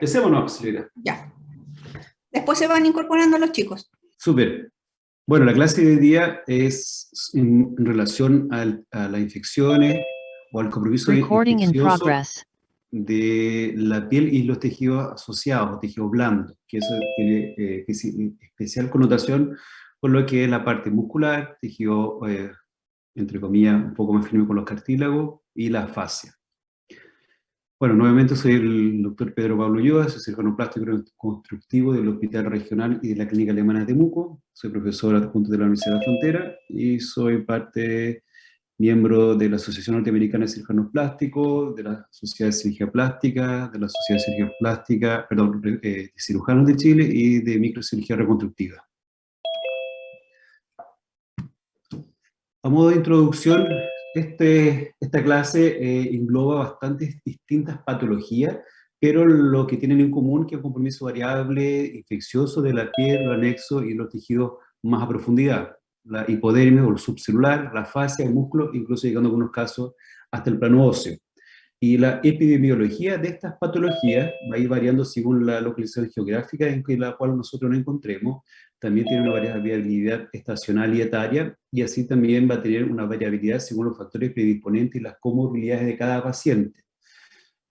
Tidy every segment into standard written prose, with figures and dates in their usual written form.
Empecémonos, Silvia. Ya. Después se van incorporando los chicos. Súper. Bueno, la clase de hoy día es en relación a las infecciones o al compromiso Recording in infeccioso progress. de la piel y los tejidos asociados, tejidos blandos, que eso tiene especial connotación con lo que es la parte muscular, tejido, entre comillas, un poco más firme con los cartílagos, y la fascia. Bueno, nuevamente soy el doctor Pedro Pablo Ulloa, soy cirujano plástico constructivo del Hospital Regional y de la Clínica Alemana de Temuco, soy profesor adjunto de la Universidad de la Frontera y soy miembro de la Asociación Norteamericana de Cirujanos Plásticos, de la Sociedad de Cirugía Plástica, de la Sociedad de Cirugía Plástica, perdón, de Cirujanos de Chile y de Microcirugía Reconstructiva. A modo de introducción, esta clase engloba bastantes distintas patologías, pero lo que tienen en común es que es un compromiso variable, infeccioso de la piel, lo anexo y los tejidos más a profundidad. La hipodermis o el subcelular, la fascia, el músculo, incluso llegando en algunos casos hasta el plano óseo. Y la epidemiología de estas patologías va a ir variando según la localización geográfica en la cual nosotros nos encontremos. También tiene una variabilidad estacional y etaria, y así también va a tener una variabilidad según los factores predisponentes y las comorbilidades de cada paciente.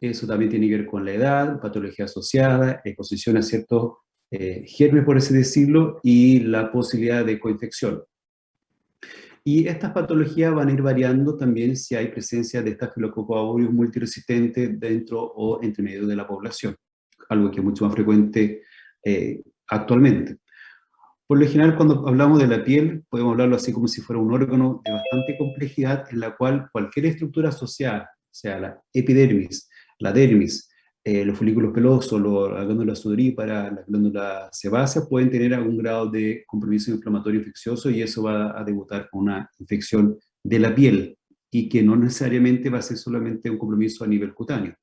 Eso también tiene que ver con la edad, patología asociada, exposición a ciertos gérmenes, por así decirlo, y la posibilidad de coinfección. Y estas patologías van a ir variando también si hay presencia de Staphylococcus aureus multiresistente dentro o entre medio de la población, algo que es mucho más frecuente actualmente. Por lo general, cuando hablamos de la piel, podemos hablarlo así como si fuera un órgano de bastante complejidad en la cual cualquier estructura asociada, sea la epidermis, la dermis, los folículos pelosos, la glándula sudorípara, la glándula sebácea, pueden tener algún grado de compromiso inflamatorio infeccioso y eso va a debutar con una infección de la piel y que no necesariamente va a ser solamente un compromiso a nivel cutáneo.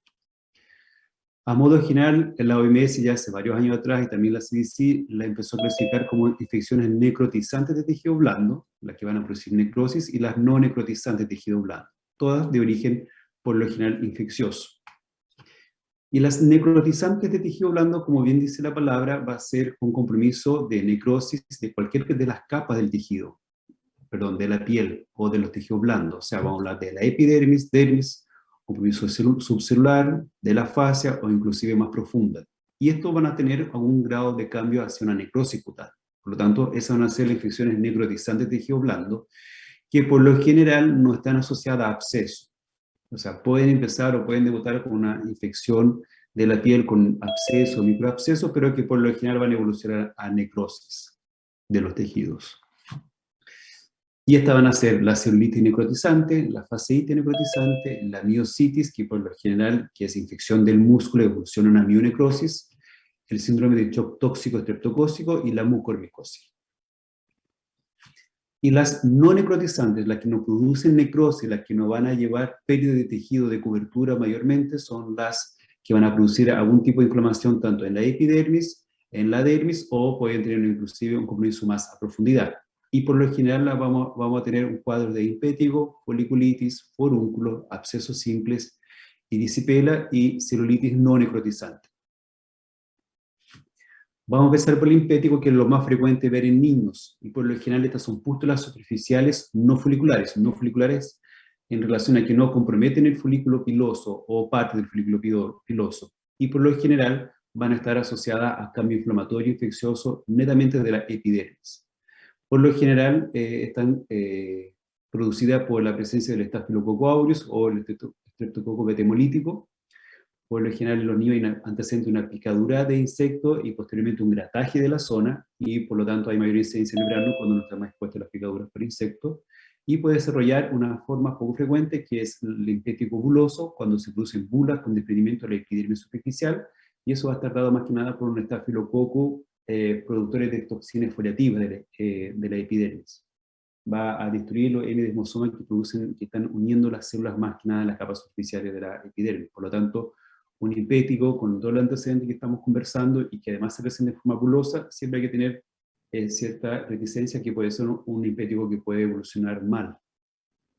A modo general, la OMS ya hace varios años atrás y también la CDC la empezó a clasificar como infecciones necrotizantes de tejido blando, las que van a producir necrosis, y las no necrotizantes de tejido blando, todas de origen por lo general infeccioso. Y las necrotizantes de tejido blando, como bien dice la palabra, va a ser un compromiso de necrosis de cualquier de las capas del tejido, perdón, de la piel o de los tejidos blandos. O sea, vamos a hablar de la epidermis, dermis, compromiso subcelular, de la fascia o inclusive más profunda. Y estos van a tener algún grado de cambio hacia una necrosis cutánea. Por lo tanto, esas van a ser las infecciones necrotizantes de tejido blando, que por lo general no están asociadas a absceso. O sea, pueden empezar o pueden debutar con una infección de la piel con absceso o microabsceso, pero que por lo general van a evolucionar a necrosis de los tejidos. Y estas van a ser la celulitis necrotizante, la fasciitis necrotizante, la miositis, que por lo general que es infección del músculo, evoluciona a una mionecrosis, el síndrome de shock tóxico estreptocócico y la mucormicosis. Y las no necrotizantes, las que no producen necrosis, las que no van a llevar pérdida de tejido de cobertura mayormente, son las que van a producir algún tipo de inflamación tanto en la epidermis, en la dermis, o pueden tener inclusive un compromiso más a profundidad. Y por lo general vamos a tener un cuadro de impétigo, foliculitis, forúnculo, abscesos simples, erisipela y celulitis no necrotizante. Vamos a empezar por el impético, que es lo más frecuente ver en niños, y por lo general estas son pústulas superficiales no foliculares en relación a que no comprometen el folículo piloso o parte del folículo piloso, y por lo general van a estar asociadas a cambio inflamatorio infeccioso netamente de la epidermis. Por lo general están producidas por la presencia del Staphylococcus aureus o el Streptococcus betemolítico. Por lo general en los niños hay antecedente una picadura de insecto y posteriormente un grataje de la zona, y por lo tanto hay mayor incidencia en el verano cuando uno está más expuesto a las picaduras por insectos, y puede desarrollar una forma poco frecuente que es el impético buloso, cuando se producen bulas con desprendimiento de la epidermis superficial, y eso va a estar dado más que nada por un estafilococo productores de toxinas foliativas de la epidermis. Va a destruir los M-desmosomas que están uniendo las células más que nada en las capas superficiales de la epidermis. Por lo tanto, un impético con todo el antecedente que estamos conversando y que además se presenta de forma bulosa, siempre hay que tener cierta reticencia, que puede ser un impético que puede evolucionar mal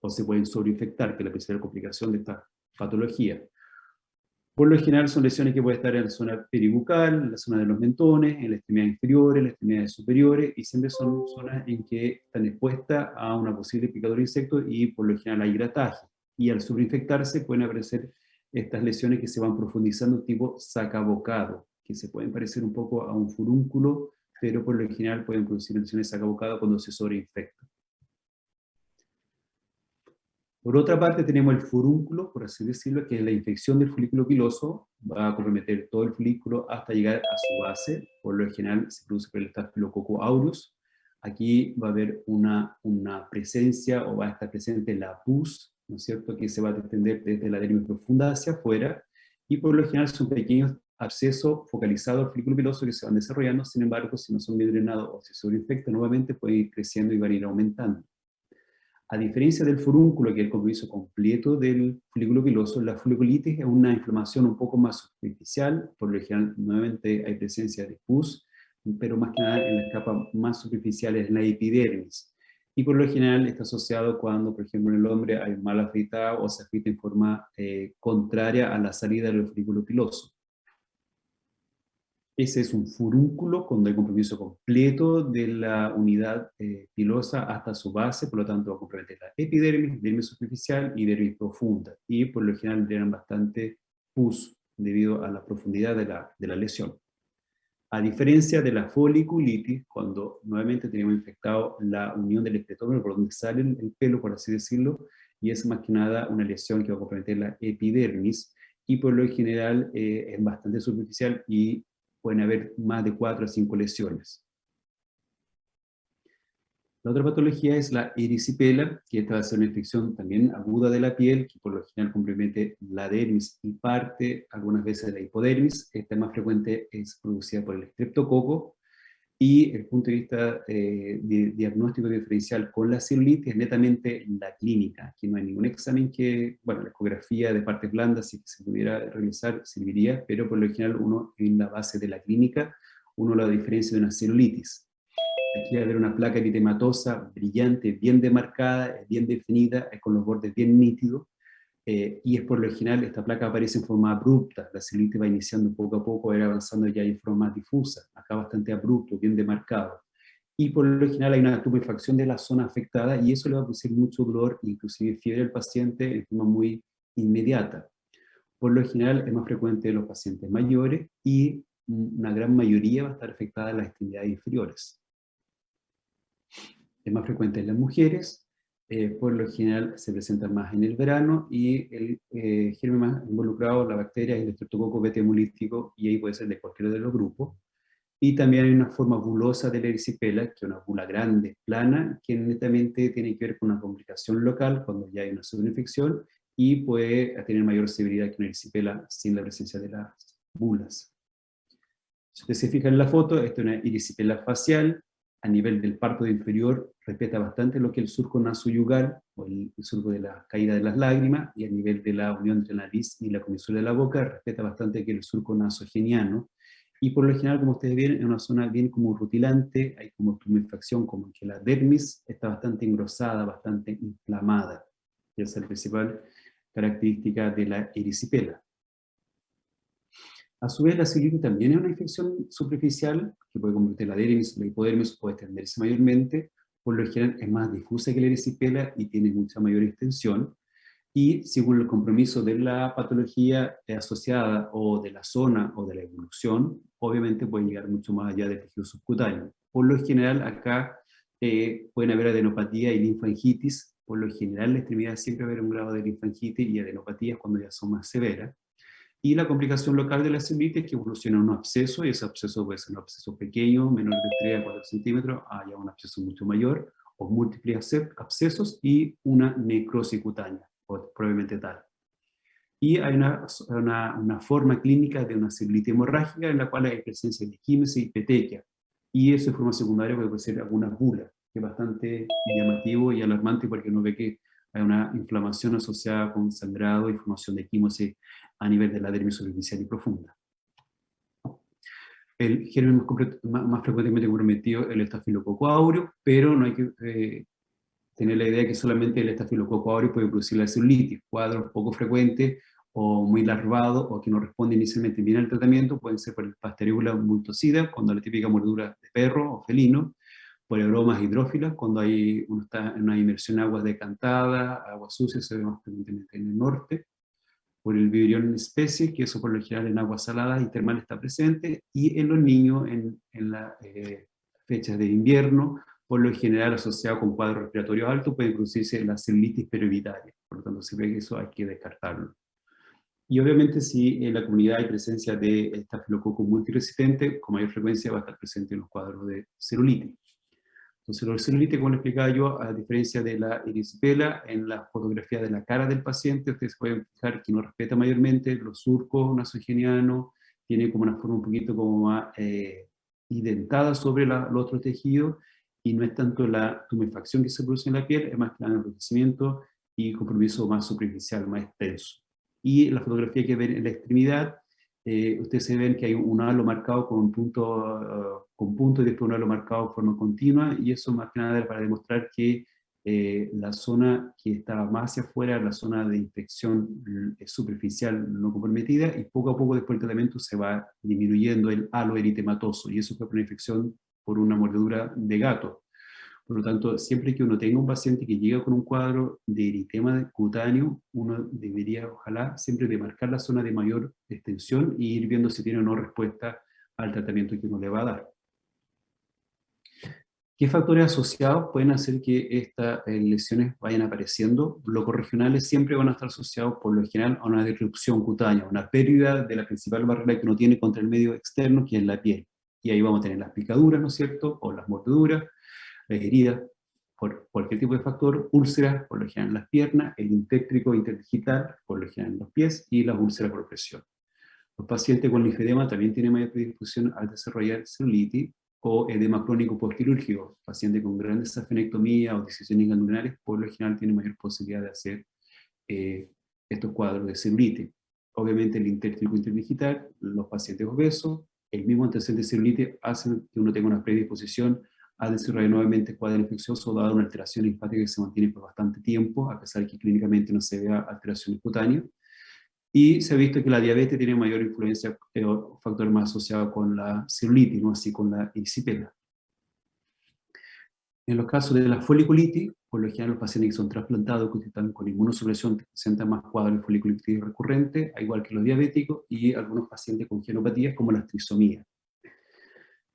o se pueden sobreinfectar, que es la principal complicación de esta patología. Por lo general son lesiones que pueden estar en la zona peribucal, en la zona de los mentones, en la extremidad inferior, en las extremidades superiores, y siempre son zonas en que están expuestas a una posible picadura de insectos y por lo general hay grataje. Y al sobreinfectarse pueden aparecer estas lesiones que se van profundizando tipo sacabocado, que se pueden parecer un poco a un furúnculo, pero por lo general pueden producir lesiones sacabocado cuando se sobreinfecta. Por otra parte tenemos el furúnculo, por así decirlo, que es la infección del folículo piloso, va a comprometer todo el folículo hasta llegar a su base, por lo general se produce por el Staphylococcus aureus. Aquí va a haber una presencia, o va a estar presente la pus, ¿no es cierto?, que se va a extender desde la dermis profunda hacia afuera, y por lo general son pequeños abscesos focalizados al folículo piloso que se van desarrollando. Sin embargo, si no son bien drenados o se sobreinfectan nuevamente, pueden ir creciendo y van a ir aumentando. A diferencia del furúnculo, que es el compromiso completo del folículo piloso, la foliculitis es una inflamación un poco más superficial. Por lo general, nuevamente hay presencia de pus, pero más que nada en las capas más superficiales, en la epidermis. Y por lo general está asociado cuando, por ejemplo, en el hombre hay mal afeitado o se afeita en forma contraria a la salida del folículo piloso. Ese es un furúnculo cuando hay compromiso completo de la unidad pilosa hasta su base, por lo tanto va a comprometer la epidermis, dermis superficial y dermis profunda. Y por lo general generan bastante pus debido a la profundidad de la lesión. A diferencia de la foliculitis, cuando nuevamente tenemos infectado la unión del esclerómero por donde sale el pelo, por así decirlo, y es más que nada una lesión que va a comprometer la epidermis, y por lo general es bastante superficial y pueden haber más de 4 a 5 lesiones. La otra patología es la erisipela, que esta va a ser una infección también aguda de la piel, que por lo general compromete la dermis y parte, algunas veces, de la hipodermis. Esta más frecuente es producida por el estreptococo, y el punto de vista de diagnóstico diferencial con la celulitis es netamente la clínica. Aquí no hay ningún examen que, bueno, la ecografía de partes blandas, si se pudiera realizar, serviría, pero por lo general uno, en la base de la clínica, uno la diferencia de una celulitis. Aquí va a haber una placa eritematosa brillante, bien demarcada, bien definida, con los bordes bien nítidos, y es por lo general, esta placa aparece en forma abrupta. La celulitis va iniciando poco a poco, va a ir avanzando ya en forma más difusa, acá bastante abrupto, bien demarcado. Y por lo general hay una tumefacción de la zona afectada, y eso le va a producir mucho dolor, inclusive fiebre al paciente en forma muy inmediata. Por lo general es más frecuente en los pacientes mayores, y una gran mayoría va a estar afectada en las extremidades inferiores. Es más frecuente en las mujeres, por lo general se presenta más en el verano, y el germen más involucrado, la bacteria, es el Streptococcus beta hemolítico, y ahí puede ser de cualquiera de los grupos. Y también hay una forma bulosa de la erisipela, que es una bula grande, plana, que netamente tiene que ver con una complicación local cuando ya hay una sobreinfección, y puede tener mayor severidad que una erisipela sin la presencia de las bulas. Si ustedes se fijan en la foto, esta es una erisipela facial. A nivel del párpado inferior respeta bastante lo que es el surco nasoyugal, o el surco de la caída de las lágrimas, y a nivel de la unión entre la nariz y la comisura de la boca respeta bastante que el surco nasogeniano. Y por lo general, como ustedes ven, es una zona bien como rutilante, hay como tumefacción, como que la dermis está bastante engrosada, bastante inflamada. Y esa es la principal característica de la erisipela. A su vez, la celulitis también es una infección superficial que puede convertir la dermis, la hipodermis, puede extenderse mayormente. Por lo general es más difusa que la erisipela y tiene mucha mayor extensión. Y según el compromiso de la patología asociada, o de la zona, o de la evolución, obviamente puede llegar mucho más allá del tejido subcutáneo. Por lo general acá pueden haber adenopatía y linfangitis. Por lo general en la extremidad siempre va a haber un grado de linfangitis y adenopatías cuando ya son más severas. Y la complicación local de la celulitis es que evoluciona un absceso, y ese absceso puede ser un absceso pequeño, menor de 3 a 4 centímetros, a ya un absceso mucho mayor, o múltiples abscesos, y una necrosis cutánea, o probablemente tal. Y hay una forma clínica de una celulitis hemorrágica en la cual hay presencia de químesis y petequia. Y eso de forma secundaria puede ser algunas bulas, que es bastante llamativo y alarmante, porque uno ve que hay una inflamación asociada con sangrado y formación de químesis a nivel de la dermis superficial y profunda. El germen más frecuentemente comprometido es el Staphylococcus aureus, pero no hay que tener la idea que solamente el Staphylococcus aureus puede producir la celulitis. Cuadros poco frecuentes, o muy larvado, o que no responde inicialmente bien al tratamiento, pueden ser por el Pasteurella multocida, cuando la típica mordedura de perro o felino, por aromas hidrófilas, cuando uno está en una inmersión en aguas decantadas, aguas sucias, se ve más frecuentemente en el norte, por el Vibrio especie, que eso por lo general en aguas saladas y termales está presente, y en los niños en las fechas de invierno, por lo general asociado con cuadros respiratorios altos, puede producirse la celulitis periovitaria, por lo tanto siempre que eso hay que descartarlo. Y obviamente si en la comunidad hay presencia de estafilococo multiresistente, con mayor frecuencia va a estar presente en los cuadros de celulitis. Entonces, la celulitis, como le explicaba yo, a diferencia de la erisipela, en la fotografía de la cara del paciente, ustedes pueden fijar que no respeta mayormente los surcos nasogenianos, tiene como una forma un poquito como más indentada sobre los otros tejidos, y no es tanto la tumefacción que se produce en la piel, es más que el enrojecimiento y compromiso más superficial, más extenso. Y la fotografía que ven en la extremidad, ustedes se ven que hay un halo marcado con punto y después un halo marcado de forma continua, y eso más que nada era para demostrar que la zona que estaba más hacia afuera, la zona de infección superficial no comprometida, y poco a poco después del tratamiento se va disminuyendo el halo eritematoso, y eso fue por una infección por una mordedura de gato. Por lo tanto, siempre que uno tenga un paciente que llega con un cuadro de eritema cutáneo, uno debería, ojalá, siempre demarcar la zona de mayor extensión y ir viendo si tiene o no respuesta al tratamiento que uno le va a dar. ¿Qué factores asociados pueden hacer que estas lesiones vayan apareciendo? Locos regionales siempre van a estar asociados, por lo general, a una disrupción cutánea, una pérdida de la principal barrera que uno tiene contra el medio externo, que es la piel. Y ahí vamos a tener las picaduras, ¿no es cierto?, o las mordeduras, heridas por cualquier tipo de factor, úlceras por lo general en las piernas, el intétrico interdigital por lo general en los pies y las úlceras por presión. Los pacientes con linfedema también tienen mayor predisposición al desarrollar celulitis o edema crónico postquirúrgico. Pacientes con grandes afenectomías o disecciones glandulares por lo general tienen mayor posibilidad de hacer estos cuadros de celulitis. Obviamente el intétrico interdigital, los pacientes obesos, el mismo antecedente de celulitis hacen que uno tenga una predisposición a desarrollar nuevamente cuadro infeccioso dada una alteración linfática que se mantiene por bastante tiempo, a pesar de que clínicamente no se vea alteraciones cutáneas. Y se ha visto que la diabetes tiene mayor influencia o factor más asociado con la celulitis, no así con la erisipela. En los casos de la foliculitis, por lo general los pacientes que son trasplantados, que están con inmunosupresión, presentan más cuadros de foliculitis recurrente, igual que los diabéticos, y algunos pacientes con genopatías como las trisomías.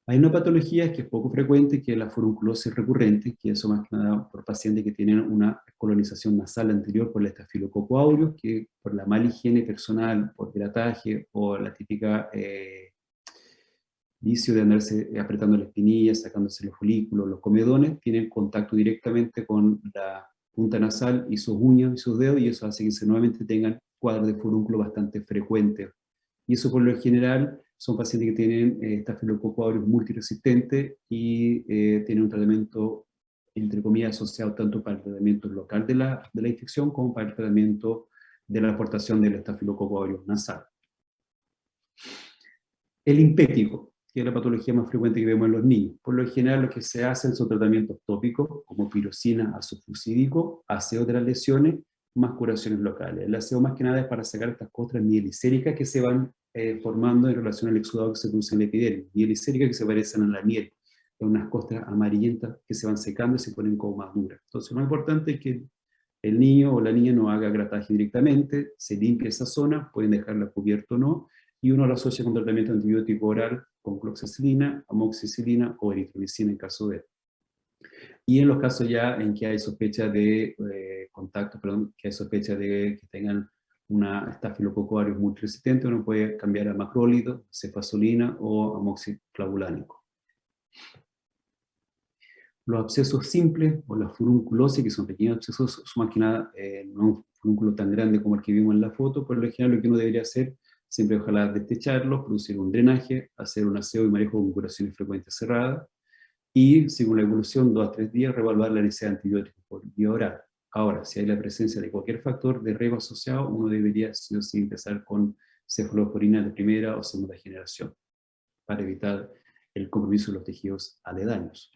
Hay una patología que es poco frecuente, que es la furunculosis recurrente, que eso más que nada por pacientes que tienen una colonización nasal anterior por el estafilococo aureus, que por la mala higiene personal, por grataje o la típica vicio de andarse apretando la espinilla, sacándose los folículos, los comedones, tienen contacto directamente con la punta nasal y sus uñas y sus dedos, y eso hace que se nuevamente tengan cuadros de furúnculo bastante frecuentes. Y eso por lo general son pacientes que tienen estafilococo aureus multiresistente y tienen un tratamiento, entre comillas, asociado tanto para el tratamiento local de la infección como para el tratamiento de la aportación del estafilococo aureus nasal. El impético, que es la patología más frecuente que vemos en los niños. Por lo general lo que se hacen son tratamientos tópicos, como pirocina, ácido fucídico, aseo de las lesiones, más curaciones locales. El aseo más que nada es para sacar estas costras mielicéricas que se van formando en relación al exudado que se produce en la epidermis. Mielicéricas que se parecen a la miel, son unas costras amarillentas que se van secando y se ponen como más duras. Entonces lo más importante es que el niño o la niña no haga grataje directamente, se limpia esa zona, pueden dejarla cubierta o no, y uno lo asocia con tratamiento antibiótico oral con cloxacilina, amoxicilina o eritromicina en caso de. Y en los casos ya en que hay sospecha de que hay sospecha de que tengan una estafilococo aureus multiresistente, uno puede cambiar a macrólido, cefazolina o amoxiclavulánico. Los abscesos simples o la furunculosis, que son pequeños abscesos, son más que nada no un furúnculo tan grande como el que vimos en la foto. Por lo general lo que uno debería hacer, siempre ojalá desecharlos, producir un drenaje, hacer un aseo y manejo con curaciones frecuentes cerradas, y según la evolución, 2 a 3 días, reevaluar la necesidad de antibióticos por vía oral. Ahora, si hay la presencia de cualquier factor de riesgo asociado, uno debería sí o sí empezar con cefalosporina de primera o segunda generación, para evitar el compromiso de los tejidos aledaños.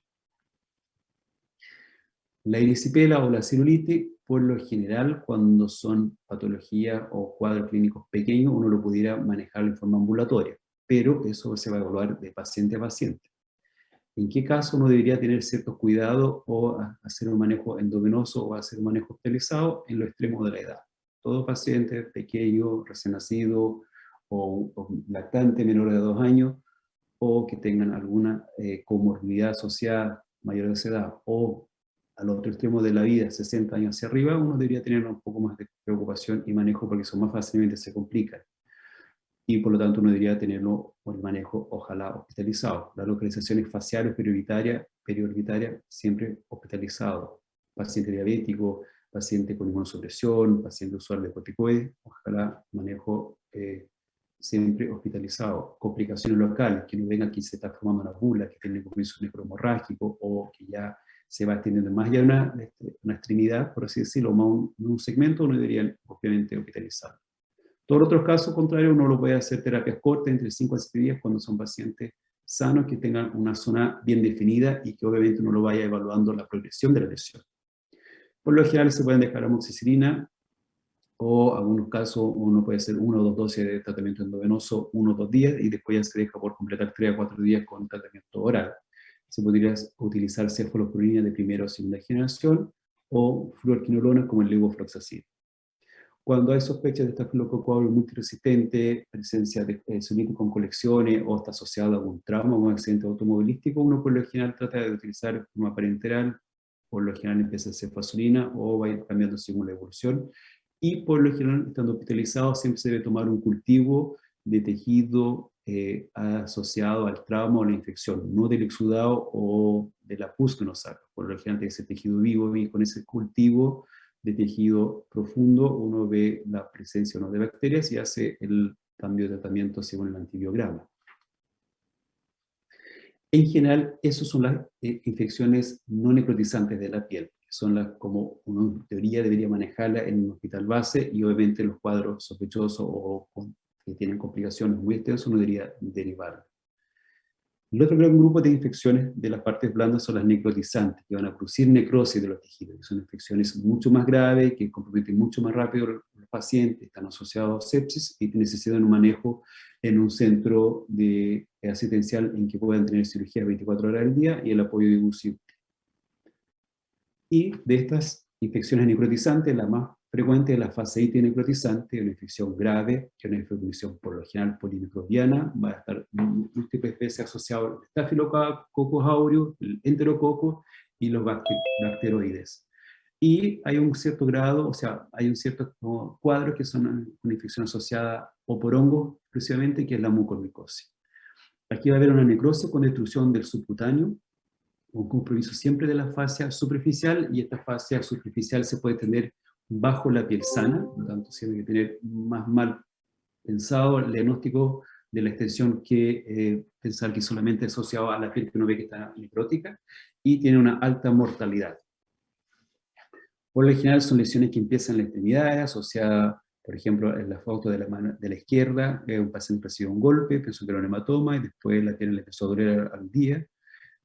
La erisipela o la celulitis por lo general, cuando son patologías o cuadros clínicos pequeños, uno lo pudiera manejar en forma ambulatoria, pero eso se va a evaluar de paciente a paciente. ¿En qué caso uno debería tener ciertos cuidados o hacer un manejo endovenoso o hacer un manejo hospitalizado? En lo extremo de la edad. Todo paciente pequeño, recién nacido o lactante menor de 2 años, o que tengan alguna comorbilidad asociada mayor de esa edad, o al otro extremo de la vida, 60 años hacia arriba, uno debería tener un poco más de preocupación y manejo porque eso más fácilmente se complican. Y por lo tanto uno debería tenerlo o el manejo, ojalá, hospitalizado. Las localizaciones faciales periorbitarias siempre hospitalizado. Paciente diabético, paciente con inmunosupresión, paciente usuario de corticoides, ojalá manejo siempre hospitalizado. Complicaciones locales, que no venga aquí se está formando una bula, que tiene compromiso necromorrágico o que ya se va extendiendo más ya una extremidad, por así decirlo, más un segmento, uno debería obviamente hospitalizar. Todos los otros casos contrarios uno lo puede hacer terapias cortas, entre 5 a 7 días, cuando son pacientes sanos que tengan una zona bien definida y que obviamente uno lo vaya evaluando la progresión de la lesión. Por lo general se pueden dejar amoxicilina, o en algunos casos uno puede hacer 1 o 2 dosis de tratamiento endovenoso 1 o 2 días y después ya se deja por completar 3 a 4 días con tratamiento oral. Se podría utilizar cefalopurina de primera o segunda generación o fluorquinolona como el levofloxacin. Cuando hay sospechas de estafilococo aureus multiresistente, presencia de solitis con colecciones o está asociado a algún trauma o un accidente automovilístico, uno por lo general trata de utilizar forma parenteral, por lo general empieza a hacer fasolina o va a ir cambiando según la evolución. Y por lo general, estando hospitalizado, siempre se debe tomar un cultivo de tejido asociado al trauma o la infección, no del exudado o de la pus que uno saca. Por lo general, ese tejido vivo y con ese cultivo de tejido profundo uno ve la presencia o no de bacterias y hace el cambio de tratamiento según el antibiograma. En general, esas son las infecciones no necrotizantes de la piel, que son las como uno en teoría debería manejarla en un hospital base, y obviamente los cuadros sospechosos o que tienen complicaciones muy extensas uno debería derivar. El otro gran grupo de infecciones de las partes blandas son las necrotizantes, que van a producir necrosis de los tejidos, que son infecciones mucho más graves, que comprometen mucho más rápido a los pacientes, están asociados a sepsis y necesitan un manejo en un centro asistencial en que puedan tener cirugía 24 horas al día y el apoyo de UCI. Y de estas infecciones necrotizantes, la más frecuente es la fasciitis necrotizante, una infección grave, que es una infección por lo general polimicrobiana, va a estar múltiples veces asociado al Staphylococcus aureus, el enterococo y los bacteroides. Y hay un cierto grado, o sea, hay un cierto cuadro que son una infección asociada o por hongos exclusivamente, que es la mucormicosis. Aquí va a haber una necrosis con destrucción del subcutáneo, un compromiso siempre de la fascia superficial, y esta fascia superficial se puede tener bajo la piel sana, por lo tanto se tiene que tener más mal pensado el diagnóstico de la extensión que pensar que solamente es asociado a la piel que uno ve que está necrótica, y tiene una alta mortalidad. Por lo general son lesiones que empiezan en la extremidad, asociadas, por ejemplo, en la foto de la mano de la izquierda, un paciente recibió un golpe, pensó que era un hematoma, y después la piel le empezó a doler al día,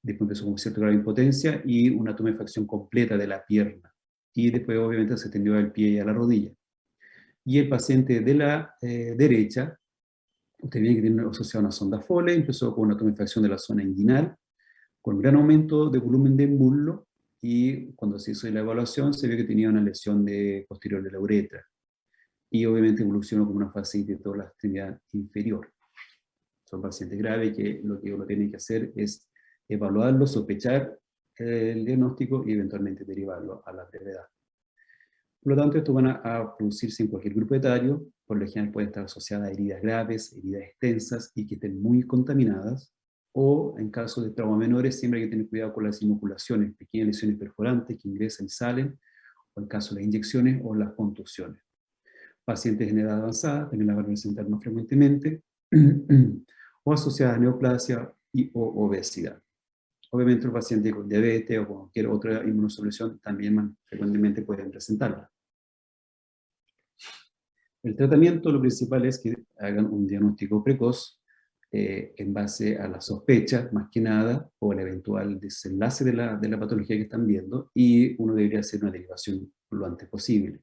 después empezó con un cierto grado de impotencia y una tumefacción completa de la pierna. Y después obviamente se tendió al pie y a la rodilla. Y el paciente de la derecha, usted ve que tiene asociada una sonda Foley, empezó con una tumefacción de la zona inguinal, con gran aumento de volumen de muslo, y cuando se hizo la evaluación se vio que tenía una lesión posterior de la uretra. Y obviamente evolucionó como una fascitis de toda la extremidad inferior. Son pacientes graves que lo que uno tiene que hacer es evaluarlo, sospechar el diagnóstico y eventualmente derivarlo a la brevedad. Por lo tanto, esto van a producirse en cualquier grupo etario, por lo general puede estar asociada a heridas graves, heridas extensas y que estén muy contaminadas, o en casos de traumas menores siempre hay que tener cuidado con las inoculaciones, pequeñas lesiones perforantes que ingresan y salen, o en caso de las inyecciones o las contusiones. Pacientes en edad avanzada también la van a presentar más frecuentemente, o asociadas a neoplasia o obesidad. Obviamente los pacientes con diabetes o cualquier otra inmunosupresión también más frecuentemente pueden presentarla. El tratamiento, lo principal es que hagan un diagnóstico precoz, en base a la sospecha, más que nada, o el eventual desenlace de la patología que están viendo, y uno debería hacer una derivación lo antes posible.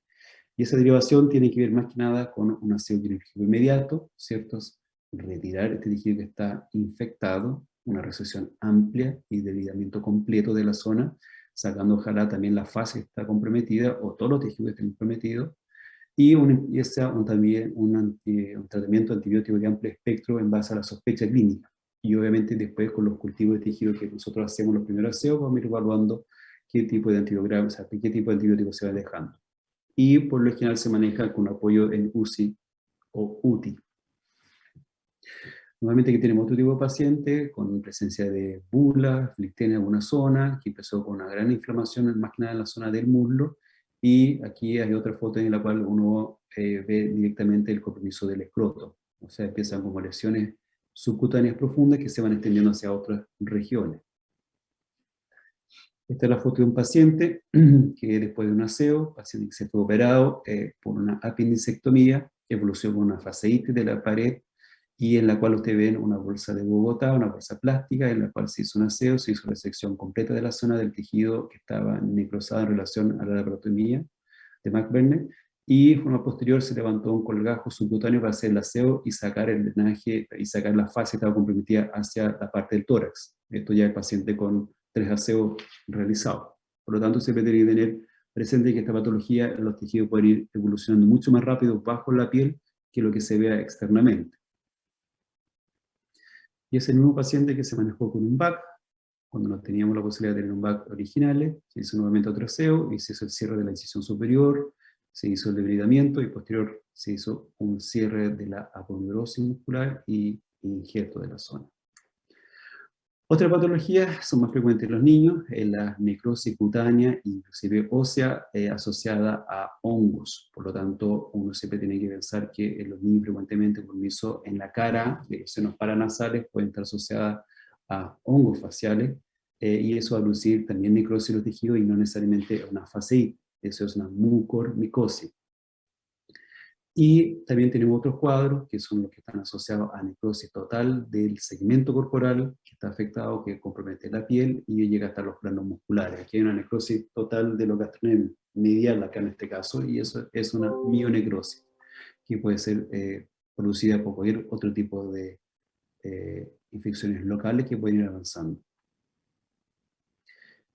Y esa derivación tiene que ver más que nada con un aseo quirúrgico inmediato, ¿cierto? Retirar este tejido que está infectado, una resección amplia y debilitamiento completo de la zona, sacando ojalá también la fase que está comprometida o todos los tejidos que estén comprometidos, y también un tratamiento antibiótico de amplio espectro en base a la sospecha clínica. Y obviamente después con los cultivos de tejido que nosotros hacemos los primeros aseos, vamos a ir evaluando qué tipo de antibiótico, o sea, qué tipo de antibiótico se va dejando. Y por lo general se maneja con apoyo en UCI o UTI. Nuevamente aquí tenemos otro tipo de paciente con presencia de bula, flictenia en alguna zona, que empezó con una gran inflamación más que nada en la zona del muslo, y aquí hay otra foto en la cual uno ve directamente el compromiso del escroto. O sea, empiezan como lesiones subcutáneas profundas que se van extendiendo hacia otras regiones. Esta es la foto de un paciente que después de un aseo, paciente que se fue operado por una apendicectomía, que evolucionó con una fasciitis de la pared, y en la cual ustedes ven una bolsa de Bogotá, una bolsa plástica, en la cual se hizo un aseo, se hizo la sección completa de la zona del tejido que estaba necrosada en relación a la laparotomía de McBurney, y de forma posterior se levantó un colgajo subcutáneo para hacer el aseo y sacar el drenaje y sacar la fase que estaba comprometida hacia la parte del tórax. Esto ya el paciente con 3 aseos realizados. Por lo tanto, siempre tiene que tener presente que esta patología, los tejidos pueden ir evolucionando mucho más rápido bajo la piel que lo que se vea externamente. Y es el mismo paciente que se manejó con un BAC, cuando no teníamos la posibilidad de tener un BAC originales, se hizo nuevamente otro aseo y se hizo el cierre de la incisión superior, se hizo el debridamiento y posterior se hizo un cierre de la aponeurosis muscular y injerto de la zona. Otras patologías son más frecuentes en los niños, en la necrosis cutánea, inclusive ósea, asociada a hongos. Por lo tanto, uno siempre tiene que pensar que en los niños frecuentemente compromiso en la cara, de los senos paranasales, pueden estar asociadas a hongos faciales, y eso va a producir también necrosis de los tejidos y no necesariamente una fasciitis. Eso es una mucormicosis. Y también tenemos otros cuadros que son los que están asociados a necrosis total del segmento corporal que está afectado, que compromete la piel y llega hasta los planos musculares. Aquí hay una necrosis total de lo gastrocnemio medial acá en este caso, y eso es una mionecrosis, que puede ser producida por cualquier otro tipo de infecciones locales que pueden ir avanzando.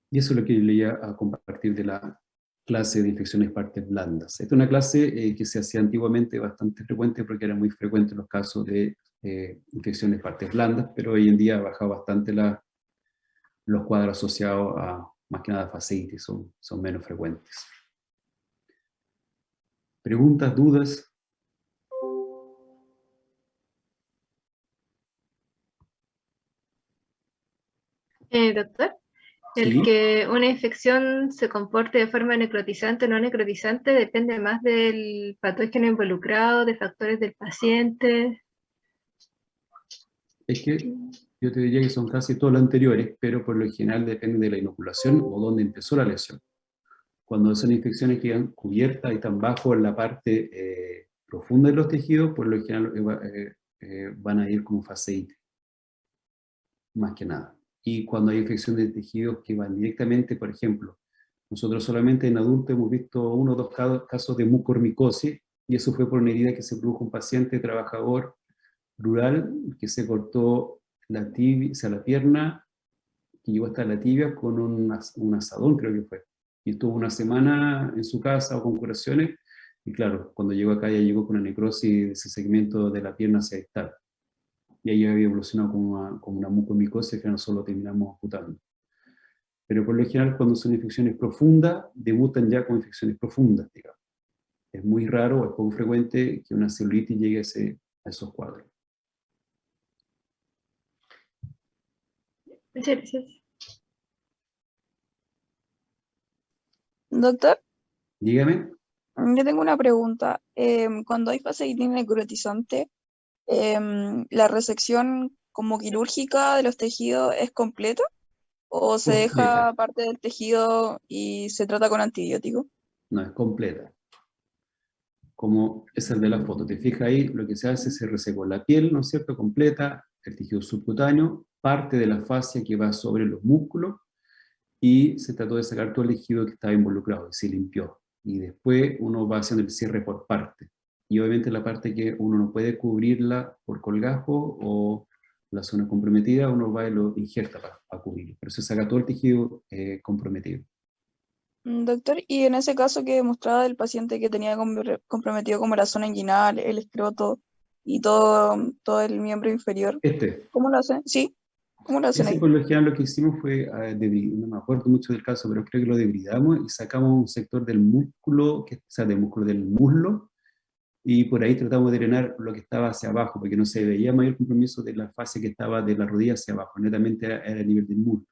Y eso es lo que le iba a compartir de la clase de infecciones partes blandas. Esta es una clase que se hacía antiguamente bastante frecuente porque era muy frecuente los casos de infecciones partes blandas, pero hoy en día ha bajado bastante los cuadros asociados a más que nada fasciitis, son menos frecuentes. ¿Preguntas, dudas? Doctor, el Sí. que una infección se comporte de forma necrotizante o no necrotizante depende más del patógeno involucrado, de factores del paciente. Es que yo te diría que son casi todos los anteriores, pero por lo general depende de la inoculación o dónde empezó la lesión. Cuando son infecciones que quedan cubiertas y están bajo en la parte profunda de los tejidos, por lo general van a ir como fasciitis, más que nada. Y cuando hay infecciones de tejidos que van directamente, por ejemplo, nosotros solamente en adultos hemos visto 1 o 2 casos de mucormicosis, y eso fue por una herida que se produjo un paciente trabajador rural que se cortó la tibia, o sea, la pierna, que llegó hasta la tibia con un asadón, creo que fue. Y estuvo una semana en su casa o con curaciones, y claro, cuando llegó acá ya llegó con una necrosis de ese segmento de la pierna hacia distal. Y ahí había evolucionado como una mucomicosis que nosotros lo terminamos amputando. Pero por lo general, cuando son infecciones profundas, debutan ya con infecciones profundas, digamos. Es muy raro, es poco frecuente que una celulitis llegue a esos cuadros. Muchas gracias. Doctor, Dígame. yo tengo una pregunta. Cuando hay fasciitis necrotizante, ¿la resección como quirúrgica de los tejidos es completa? ¿O se Completa. deja parte del tejido y se trata con antibiótico? No, es completa. Como es el de la foto. Te fijas ahí, lo que se hace, se resecó la piel, ¿no es cierto?, completa, el tejido subcutáneo, parte de la fascia que va sobre los músculos, y se trató de sacar todo el tejido que estaba involucrado, y se limpió. Y después uno va haciendo el cierre por parte. Y obviamente la parte que uno no puede cubrirla por colgajo o la zona comprometida, uno va y lo injerta para cubrirlo. Pero se saca todo el tejido comprometido. Doctor, y en ese caso que mostraba del paciente que tenía comprometido como la zona inguinal, el escroto y todo el miembro inferior, ¿cómo lo hacen? ¿Sí? ¿Cómo lo hacen ahí? Por lo general lo que hicimos fue, no me acuerdo mucho del caso, pero creo que lo debridamos y sacamos un sector del músculo, o sea, del músculo del muslo, y por ahí tratamos de drenar lo que estaba hacia abajo, porque no se veía mayor compromiso de la fase que estaba de la rodilla hacia abajo, netamente era a nivel del muslo.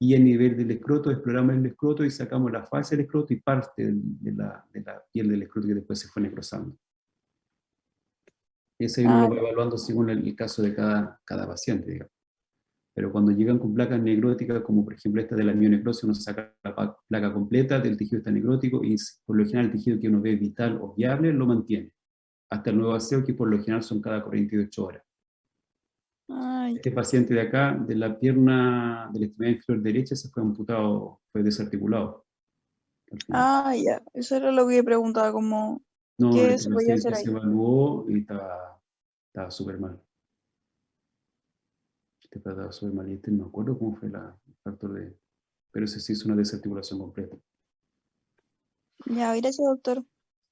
Y a nivel del escroto, exploramos el escroto y sacamos la fase del escroto y parte de la piel del escroto que después se fue necrosando. Ese uno lo va evaluando según el caso de cada paciente, digamos. Pero cuando llegan con placas necróticas, como por ejemplo esta de la mionecrosis, uno saca la placa completa del tejido está necrótico y por lo general el tejido que uno ve vital o viable lo mantiene. Hasta el nuevo aseo, que por lo general son cada 48 horas. Este paciente de acá, de la pierna, de la extremidad inferior derecha, se fue amputado, fue desarticulado. Ya, eso era lo que preguntaba, como, No, ¿qué este se podía hacer paciente ahí? se evaluó y estaba súper mal. Estaba súper mal. Y no me acuerdo cómo fue el factor de... Pero ese sí es una desarticulación completa. Ya, gracias, doctor.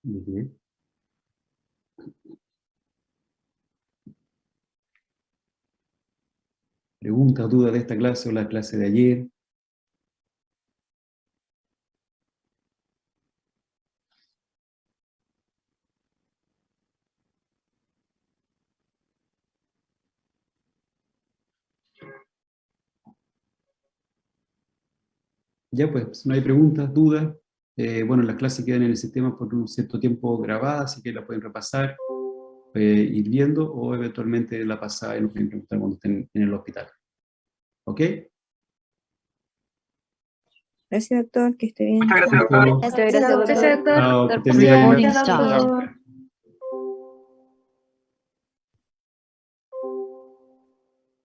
Bien. ¿Preguntas, dudas de esta clase o la clase de ayer? Ya pues, si no hay preguntas, dudas. Bueno, las clases quedan en el sistema por un cierto tiempo grabadas, así que la pueden repasar, ir viendo, o eventualmente la pasada y nos pueden preguntar cuando estén en el hospital. ¿Ok? Gracias, doctor, que esté bien. Muchas gracias, doctor. Muchas gracias, doctor. Chao, que estén bien. Gracias, doctor.